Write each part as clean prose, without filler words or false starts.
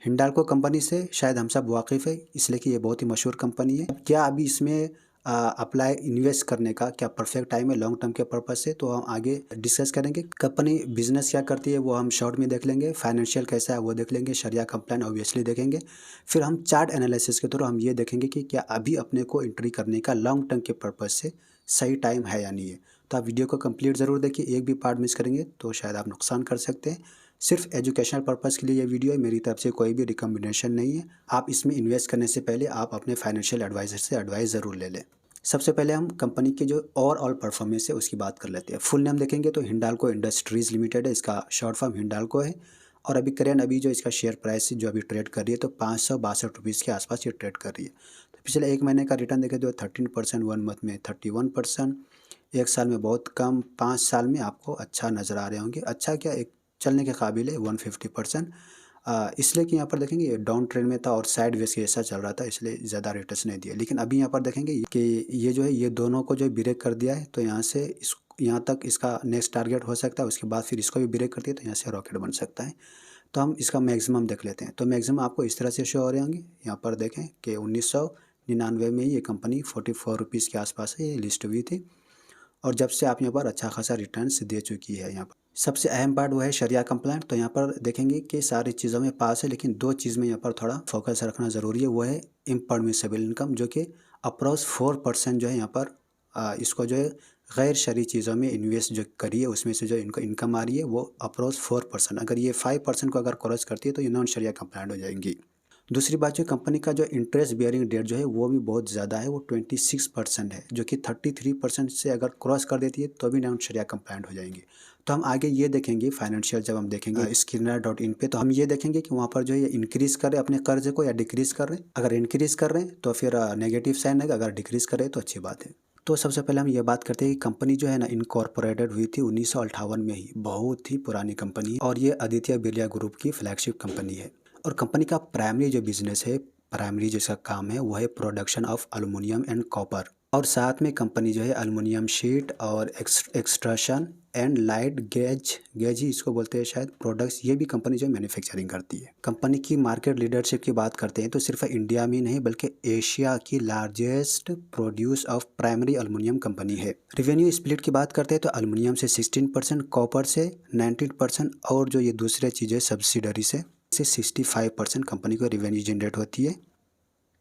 Hindalco company से शायद हम सब वाकिफ़ है, इसलिए कि ये बहुत ही मशहूर कंपनी है। क्या अभी इसमें अप्लाई इन्वेस्ट करने का क्या परफेक्ट टाइम है लॉन्ग टर्म के पर्पज़ से, तो हम आगे डिस्कस करेंगे। कंपनी बिज़नेस क्या करती है वो हम शॉर्ट में देख लेंगे, फाइनेंशियल कैसा है वो देख लेंगे, शरिया कंप्लायंट ऑब्वियसली देखेंगे। फिर हम चार्ट एनालिसिस के थ्रू हम ये देखेंगे कि क्या अभी अपने को एंट्री करने का लॉन्ग टर्म के पर्पज़ से सही टाइम है या नहीं है। तो आप वीडियो को कंप्लीट ज़रूर देखिए, एक भी पार्ट मिस करेंगे तो शायद आप नुकसान कर सकते हैं। सिर्फ एजुकेशनल पर्पज़ के लिए ये वीडियो है, मेरी तरफ से कोई भी रिकमेंडेशन नहीं है। आप इसमें इन्वेस्ट करने से पहले आप अपने फाइनेंशियल एडवाइज़र से एडवाइस ज़रूर ले लें। सबसे पहले हम कंपनी की जो ओवरऑल परफॉर्मेंस है उसकी बात कर लेते हैं। फुल नेम देखेंगे तो हिंडाल्को इंडस्ट्रीज़ लिमिटेड है, इसका शॉर्ट फॉर्म हिंडाल्को है। और अभी जो इसका शेयर प्राइस जो अभी ट्रेड कर रही है तो 562 रुपीज़ के आसपास ये ट्रेड कर रही है। तो पिछले एक महीने का रिटर्न देखें तो 13%, 1 मंथ में 31%, एक साल में बहुत कम, 5 साल में आपको अच्छा नज़र आ रहे होंगे। अच्छा क्या, एक चलने के काबिल है 150%। इसलिए कि यहाँ पर देखेंगे ये डाउन ट्रेंड में था और साइड वेज के ऐसा चल रहा था, इसलिए ज़्यादा रिटर्न्स नहीं दिया। लेकिन अभी यहाँ पर देखेंगे कि ये जो है ये दोनों को जो ब्रेक कर दिया है, तो यहाँ से इस यहाँ तक इसका नेक्स्ट टारगेट हो सकता है। उसके बाद फिर इसको भी ब्रेक करती है तो यहाँ से रॉकेट बन सकता है। तो हम इसका मैक्सिमम देख लेते हैं। तो मैक्सिमम आपको इस तरह से शो हो रहे होंगे। यहाँ पर देखें कि 1999 में ही ये कंपनी 44 रुपीज़ के आसपास है, ये लिस्ट हुई थी। और जब से आप यहाँ पर अच्छा खासा रिटर्न्स दे चुकी है। यहाँ पर सबसे अहम पार्ट वो है शरिया कंप्लायंट। तो यहाँ पर देखेंगे कि सारी चीज़ों में पास है, लेकिन दो चीज़ में यहाँ पर थोड़ा फोकस रखना ज़रूरी है। वो है इम्परमिसिबल इनकम, जो कि अप्रॉक्स 4% जो है यहाँ पर इसको जो है गैर शरई चीज़ों में इन्वेस्ट जो करी है उसमें से जो इनको इनकम आ रही है वो अप्रॉक्स 4%। अगर ये 5% को अगर क्रॉस करती है तो ये नॉन शरिया कंप्लायंट हो जाएंगी। दूसरी बात, जो कंपनी का जो इंटरेस्ट बियरिंग डेट जो है वो भी बहुत ज़्यादा है, वो 26% है, जो कि 33% से अगर क्रॉस कर देती है तो भी नॉन शरिया कंप्लायंट हो जाएंगे। तो हम आगे ये देखेंगे फाइनेंशियल, जब हम देखेंगे स्किनर.इन पे, तो हम ये देखेंगे कि वहाँ पर जो है ये इंक्रीज़ कर रहे हैं अपने कर्जे को या डिक्रीज़ कर रहे हैं। अगर इंक्रीज़ कर रहे हैं तो फिर नेगेटिव साइन है, अगर डिक्रीज़ कर रहे हैं तो अच्छी बात है। तो सबसे पहले हम ये बात करते हैं कि कंपनी जो है ना इनकॉर्पोरेटेड हुई थी 1958 में ही, बहुत ही पुरानी कंपनी है और ये आदित्य बिरला ग्रुप की फ्लैगशिप कंपनी है। और कंपनी का प्राइमरी जो बिजनेस है, प्राइमरी जिसका काम है वो है production of aluminium and copper. और साथ में कंपनी जो है एल्युमिनियम शीट और एक्सट्रैक्शन एंड लाइट गेज ही इसको बोलते हैं शायद, प्रोडक्ट्स ये भी कंपनी जो मैन्युफैक्चरिंग करती है। कंपनी की मार्केट लीडरशिप की बात करते हैं तो सिर्फ इंडिया में नहीं बल्कि एशिया की largest produce of primary aluminium company है। रेवेन्यू स्प्लिट की बात करते हैं तो एल्युमिनियम से 16%, कॉपर से 19% और जो ये दूसरे चीज़ें सब्सिडरी से 65% कंपनी को रेवेन्यू जनरेट होती है।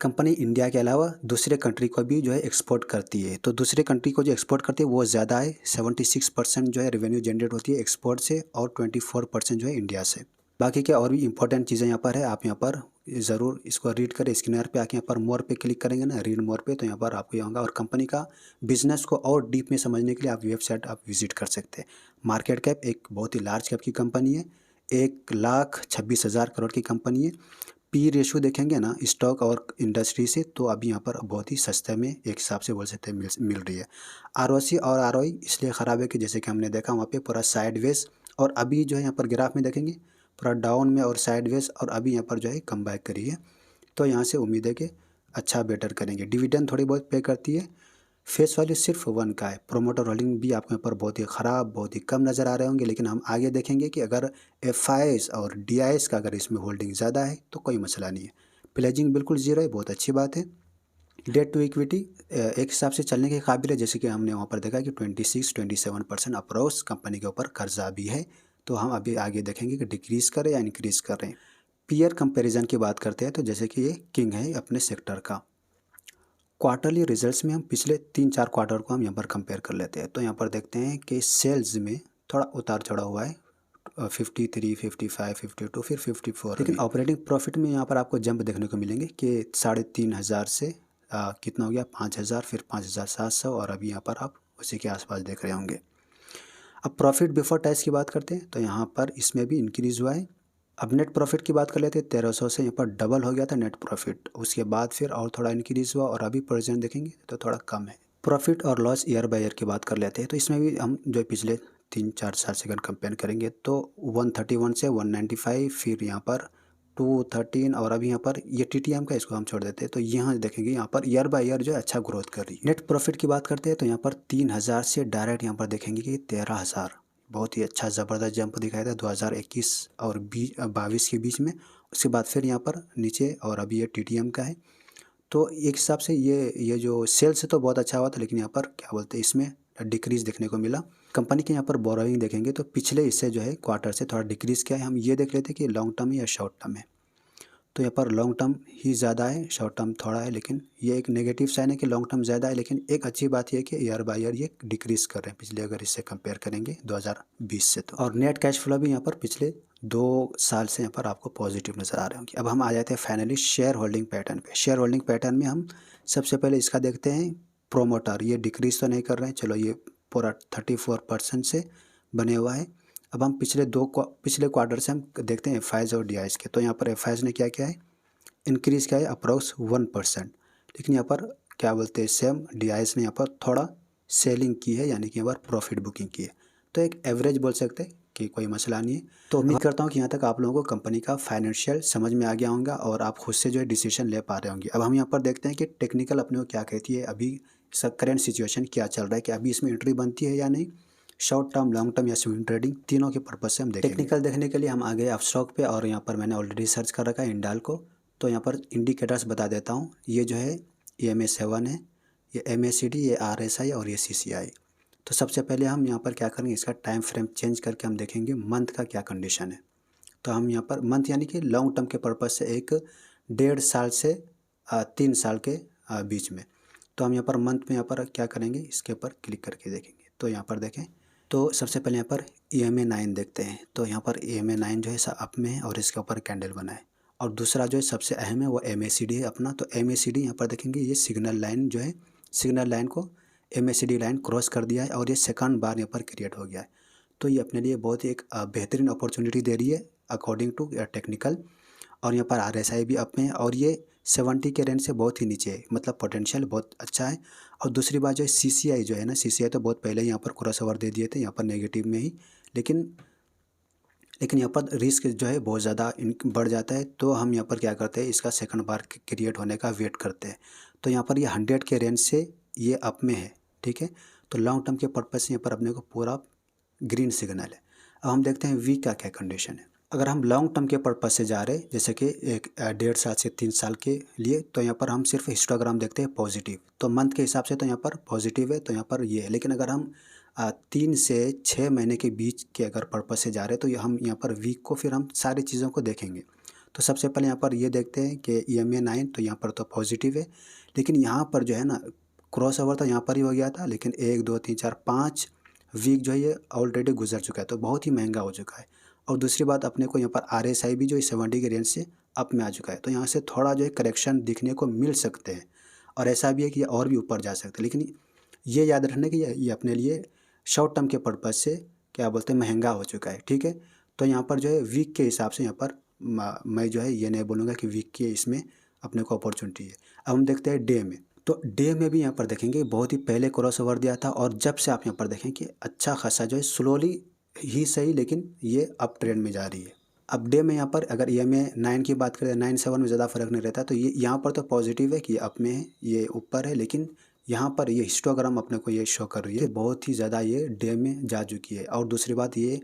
कंपनी इंडिया के अलावा दूसरे कंट्री को भी जो है एक्सपोर्ट करती है, तो दूसरे कंट्री को जो एक्सपोर्ट करती है वो ज़्यादा है, 76% जो है रेवेन्यू जनरेट होती है एक्सपोर्ट से और 24% जो है इंडिया से। बाकी क्या और भी इंपॉर्टेंट चीज़ें यहाँ पर है, आप यहाँ पर ज़रूर इसको रीड करें। स्क्रीनर पे आके यहाँ पर मोर पे क्लिक करेंगे ना, रीड मोर पे, तो यहाँ पर आपको ये होगा। और कंपनी का बिजनेस को और डीप में समझने के लिए आप वेबसाइट आप विजिट कर सकते हैं। मार्केट कैप एक बहुत ही लार्ज कैप की कंपनी है, 1,26,000 करोड़ की कंपनी है। पी रेशो देखेंगे ना स्टॉक और इंडस्ट्री से, तो अभी यहाँ पर बहुत ही सस्ते में एक हिसाब से बोल सकते हैं मिल रही है। आरओसी और आरओई इसलिए ख़राब है कि जैसे कि हमने देखा वहाँ पे पूरा साइडवेज, और अभी जो है यहाँ पर ग्राफ में देखेंगे पूरा डाउन में और साइडवेज, और अभी यहाँ पर जो है कम बैक करी है। तो यहाँ से उम्मीद है कि अच्छा बेटर करेंगे। डिविडेंड थोड़ी बहुत पे करती है, फेस वैल्यू सिर्फ 1 का है। प्रोमोटर होल्डिंग भी आपको यहाँ पर बहुत ही ख़राब, बहुत ही कम नज़र आ रहे होंगे। लेकिन हम आगे देखेंगे कि अगर एफआईएस और डीआईएस का अगर इसमें होल्डिंग ज़्यादा है तो कोई मसला नहीं है। प्लेजिंग बिल्कुल ज़ीरो है, बहुत अच्छी बात है। डेट टू इक्विटी एक हिसाब से चलने के काबिल है, जैसे कि हमने वहाँ पर देखा कि 26-27% अप्रोच कंपनी के ऊपर कर्जा भी है। तो हम अभी आगे देखेंगे कि डिक्रीज़ कर रहे हैं या इंक्रीज़ कर रहे हैं। पीयर कंपेरिजन की बात करते हैं तो जैसे कि ये किंग है अपने सेक्टर का। क्वार्टरली रिजल्ट्स में हम पिछले 3-4 क्वार्टर को हम यहाँ पर कंपेयर कर लेते हैं, तो यहाँ पर देखते हैं कि सेल्स में थोड़ा उतार चढ़ा हुआ है, 53, 55, 52 फिर 54। लेकिन ऑपरेटिंग प्रॉफिट में यहाँ पर आपको जंप देखने को मिलेंगे कि 3,500 से कितना हो गया 5,000, फिर 5,700, और अभी यहाँ पर आप उसी के आसपास देख रहे होंगे। अब प्रॉफिट बिफोर टैक्स की बात करते हैं तो यहाँ पर इसमें भी इंक्रीज़ हुआ है। अब नेट प्रॉफिट की बात कर लेते हैं, 1300 से यहाँ पर डबल हो गया था नेट प्रॉफिट, उसके बाद फिर और थोड़ा इंक्रीज़ हुआ और अभी प्रेजेंट देखेंगे तो थोड़ा कम है। प्रॉफिट और लॉस ईयर बाय ईयर की बात कर लेते हैं तो इसमें भी हम जो पिछले 3-4 साल से अगर कंपेयर करेंगे तो 131 से 195, फिर यहाँ पर 213, और अभी यहाँ पर ये टीटीएम का इसको हम छोड़ देते हैं तो यहाँ देखेंगे यहाँ पर ईयर बाय ईयर जो है अच्छा ग्रोथ कर रही है। नेट प्रॉफिट की बात करते हैं तो यहाँ पर 3,000 से डायरेक्ट यहाँ पर देखेंगे कि 13,000, बहुत ही अच्छा ज़बरदस्त जंप दिखाया था 2021 और 22 के बीच में, उसके बाद फिर यहाँ पर नीचे, और अभी ये टीटीएम का है। तो एक हिसाब से ये जो सेल्स है तो बहुत अच्छा हुआ था, लेकिन यहाँ पर क्या बोलते हैं इसमें डिक्रीज़ देखने को मिला। कंपनी के यहाँ पर बोरोइंग देखेंगे तो पिछले इससे जो है क्वार्टर से थोड़ा डिक्रीज़ किया है। हम ये देख लेते हैं कि लॉन्ग टर्म या शॉर्ट टर्म है। तो यहाँ पर लॉन्ग टर्म ही ज़्यादा है, शॉर्ट टर्म थोड़ा है, लेकिन ये एक नेगेटिव साइन है कि लॉन्ग टर्म ज़्यादा है। लेकिन एक अच्छी बात ये है कि ईयर बाय ईयर ये डिक्रीज़ कर रहे हैं पिछले, अगर इससे कंपेयर करेंगे 2020 से तो। और नेट कैश फ्लो भी यहाँ पर पिछले 2 साल से यहाँ पर आपको पॉजिटिव नज़र आ रहे होंगे। अब हम आ जाते हैं फाइनली शेयर होल्डिंग पैटर्न पे। शेयर होल्डिंग पैटर्न में हम सबसे पहले इसका देखते हैं प्रोमोटर, ये डिक्रीज़ तो नहीं कर रहे हैं, चलो ये पूरा 34% से बने हुआ है। अब हम पिछले क्वार्टर से हम देखते हैं एफ और डी के। तो यहाँ पर एफ ने क्या किया है, इंक्रीज़ किया है अप्रॉक्स 1%। लेकिन यहाँ पर क्या बोलते हैं सेम डी ने यहाँ पर थोड़ा सेलिंग की है, यानी कि यहाँ पर प्रॉफिट बुकिंग की है। तो एक एवरेज बोल सकते हैं कि कोई मसला नहीं है। तो उम्मीद करता हूँ कि यहाँ तक आप लोगों को कंपनी का फाइनेंशियल समझ में आ गया होगा और आप खुद से जो है डिसीजन ले पा रहे होंगे। अब हम यहाँ पर देखते हैं कि टेक्निकल अपने को क्या कहती है, अभी इसका करेंट सिचुएशन क्या चल रहा है, कि अभी इसमें एंट्री बनती है या नहीं, शॉर्ट टर्म, लॉन्ग टर्म या स्विंग ट्रेडिंग, तीनों के पर्पज से हम देखेंगे। टेक्निकल देखने के लिए हम आ गए अपस्टॉक पे, और यहाँ पर मैंने ऑलरेडी सर्च कर रखा है इंडाल को। तो यहाँ पर इंडिकेटर्स बता देता हूँ। ये जो है ये MA7 है, ये MACD, ये RSI और ये CCI। तो सबसे पहले हम यहाँ पर क्या करेंगे, इसका टाइम फ्रेम चेंज करके हम देखेंगे मंथ का क्या कंडीशन है। तो हम यहाँ पर मंथ यानी कि लॉन्ग टर्म के पर्पज़ से, एक 1.5 साल से 3 साल के बीच में। तो हम यहाँ पर मंथ में यहाँ पर क्या करेंगे, इसके ऊपर क्लिक करके देखेंगे। तो यहाँ पर देखें, तो सबसे पहले यहाँ पर EMA9 देखते हैं। तो यहाँ पर EMA9 जो है अप में है और इसके ऊपर कैंडल बना है। और दूसरा जो है सबसे अहम है वो MACD है अपना। तो MACD यहाँ पर देखेंगे, ये सिग्नल लाइन जो है, सिग्नल लाइन को MACD लाइन क्रॉस कर दिया है और ये सेकंड बार यहाँ पर क्रिएट हो गया है। तो ये अपने लिए बहुत ही एक बेहतरीन अपॉर्चुनिटी दे रही है अकॉर्डिंग टू टेक्निकल। और यहाँ पर RSI भी अप में है और ये 70 के रेंज से बहुत ही नीचे है, मतलब पोटेंशियल बहुत अच्छा है। और दूसरी बात जो है CCI जो है ना, CCI तो बहुत पहले यहाँ पर क्रॉस ओवर दे दिए थे यहाँ पर नेगेटिव में ही, लेकिन यहाँ पर रिस्क जो है बहुत ज़्यादा बढ़ जाता है। तो हम यहाँ पर क्या करते हैं, इसका सेकंड बार क्रिएट होने का वेट करते हैं। तो यहाँ पर ये 100 के रेंज से ये अप में है, ठीक है। तो लॉन्ग टर्म के पर्पज़ से यहाँ पर अपने को पूरा ग्रीन सिग्नल है। अब हम देखते हैं वीक का क्या कंडीशन है। अगर हम लॉन्ग टर्म के पर्पज़ से जा रहे हैं, जैसे कि एक 1.5 साल से 3 साल के लिए, तो यहाँ पर हम सिर्फ हिस्टोग्राम देखते हैं पॉजिटिव। तो मंथ के हिसाब से तो यहाँ पर पॉजिटिव है, तो यहाँ पर ये है। लेकिन अगर हम 3 से 6 महीने के बीच के अगर पर्पज़ से जा रहे हैं, तो हम यहाँ पर वीक को फिर हम सारी चीज़ों को देखेंगे। तो सबसे पहले यहाँ पर ये देखते हैं कि EMA9, तो यहाँ पर तो पॉजिटिव है। लेकिन यहाँ पर जो है ना, क्रॉस ओवर तो यहाँ पर ही हो गया था, लेकिन 1 2 3 4 5 वीक जो है ये ऑलरेडी गुजर चुका है, तो बहुत ही महंगा हो चुका है। और दूसरी बात, अपने को यहाँ पर RSI भी जो है 70 के रेंज से अप में आ चुका है। तो यहाँ से थोड़ा जो है करेक्शन दिखने को मिल सकते हैं, और ऐसा भी है कि ये और भी ऊपर जा सकते हैं। लेकिन ये याद रखना कि ये अपने लिए शॉर्ट टर्म के पर्पज़ से क्या बोलते हैं महंगा हो चुका है, ठीक है। तो यहाँ पर जो है वीक के हिसाब से यहाँ पर मैं जो है ये नहीं बोलूँगा कि वीक के इसमें अपने को अपॉर्चुनिटी है। अब हम देखते हैं डे में। तो डे में भी यहाँ पर देखेंगे बहुत ही पहले क्रॉस ओवर दिया था, और जब से आप यहाँ पर देखें कि अच्छा खासा जो है स्लोली ही सही, लेकिन ये अप ट्रेंड में जा रही है। अब डे में यहाँ पर अगर EMA9 की बात करें, 9-7 में ज़्यादा फर्क नहीं रहता। तो ये यहाँ पर तो पॉजिटिव है कि अप में है, ये ऊपर है। लेकिन यहाँ पर ये हिस्टोग्राम अपने को ये शो कर रही है बहुत ही ज़्यादा ये डे में जा चुकी है। और दूसरी बात, ये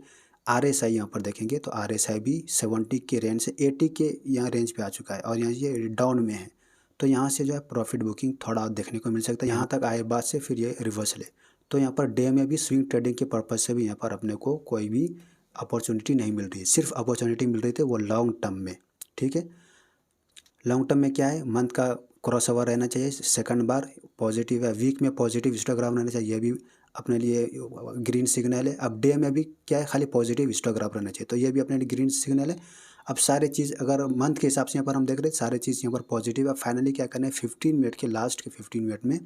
RSI यहाँ पर देखेंगे तो RSI भी 70 के रेंज से 80 के यहाँ रेंज पे आ चुका है, और यहाँ ये डाउन में है। तो यहाँ से जो है प्रॉफिट बुकिंग थोड़ा देखने को मिल सकता है। यहाँ तक आए बाद से फिर ये रिवर्सल है। तो यहाँ पर डे में भी स्विंग ट्रेडिंग के पर्पज़ से भी यहाँ पर अपने को कोई भी अपॉर्चुनिटी नहीं मिल रही है। सिर्फ अपॉर्चुनिटी मिल रही थी वो लॉन्ग टर्म में, ठीक है। लॉन्ग टर्म में क्या है, मंथ का क्रॉस ओवर रहना चाहिए, सेकंड बार पॉजिटिव है, वीक में पॉजिटिव हिस्टोग्राम रहना चाहिए, ये भी अपने लिए ग्रीन सिग्नल है। अब डे में भी क्या है, खाली पॉजिटिव हिस्टोग्राम रहना चाहिए, तो ये भी अपने लिए ग्रीन सिग्नल है। अब सारे चीज़ अगर मंथ के हिसाब से यहाँ पर हम देख रहे हैं, सारे चीज़ यहाँ पर पॉजिटिव है। फाइनली क्या करना है, 15 मिनट के लास्ट के 15 मिनट में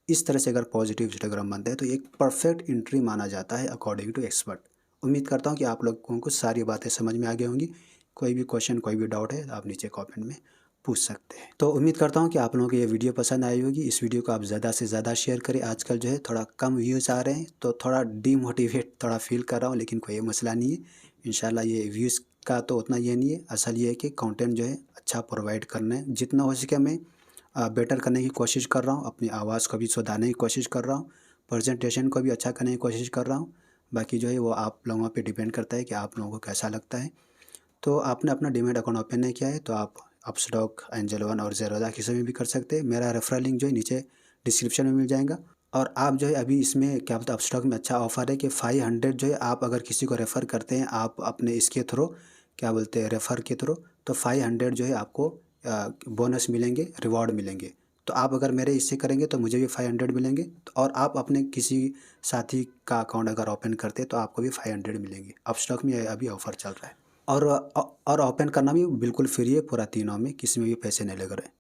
इस तरह से अगर पॉजिटिव हिस्टोग्राम बनता है तो एक परफेक्ट एंट्री माना जाता है अकॉर्डिंग टू एक्सपर्ट। उम्मीद करता हूँ कि आप लोगों को सारी बातें समझ में आ गई होंगी। कोई भी क्वेश्चन, कोई भी डाउट है, आप नीचे कमेंट में पूछ सकते हैं। तो उम्मीद करता हूँ कि आप लोगों को ये वीडियो पसंद आई होगी। इस वीडियो को आप ज़्यादा से ज़्यादा शेयर करें। आजकल जो है थोड़ा कम व्यूज़ आ रहे हैं, तो थोड़ा डीमोटिवेट थोड़ा फील कर रहा हूँ, लेकिन कोई मसला नहीं है। इंशाल्लाह ये व्यूज़ का तो उतना ये नहीं है, असल ये है कि कंटेंट जो है अच्छा प्रोवाइड करना है। जितना हो सके मैं बेटर करने की कोशिश कर रहा हूँ, अपनी आवाज़ को भी सुधारने की कोशिश कर रहा हूँ, प्रेजेंटेशन को भी अच्छा करने की कोशिश कर रहा हूँ। बाकी जो है वो आप लोगों पे डिपेंड करता है कि आप लोगों को कैसा लगता है। तो आपने अपना डीमैट अकाउंट ओपन नहीं किया है तो आप अपस्टॉक, एंजल वन और ज़ेरोधा किसी में भी कर सकते हैं। मेरा रेफरल लिंक जो है नीचे डिस्क्रिप्शन में मिल जाएगा। और आप जो है अभी इसमें क्या बोलते हैं अपस्टॉक में अच्छा ऑफर है कि 500 जो है आप अगर किसी को रेफ़र करते हैं आप अपने इसके थ्रू क्या बोलते हैं रेफ़र के थ्रू, तो 500 जो है आपको बोनस मिलेंगे, रिवॉर्ड मिलेंगे। तो आप अगर मेरे इससे करेंगे तो मुझे भी 500 मिलेंगे, तो और आप अपने किसी साथी का अकाउंट अगर ओपन करते हैं तो आपको भी 500 मिलेंगे। अपस्टॉक में अभी ऑफ़र चल रहा है। और ओपन करना भी बिल्कुल फ्री है पूरा 3 में, किसी में भी पैसे नहीं लग रहे।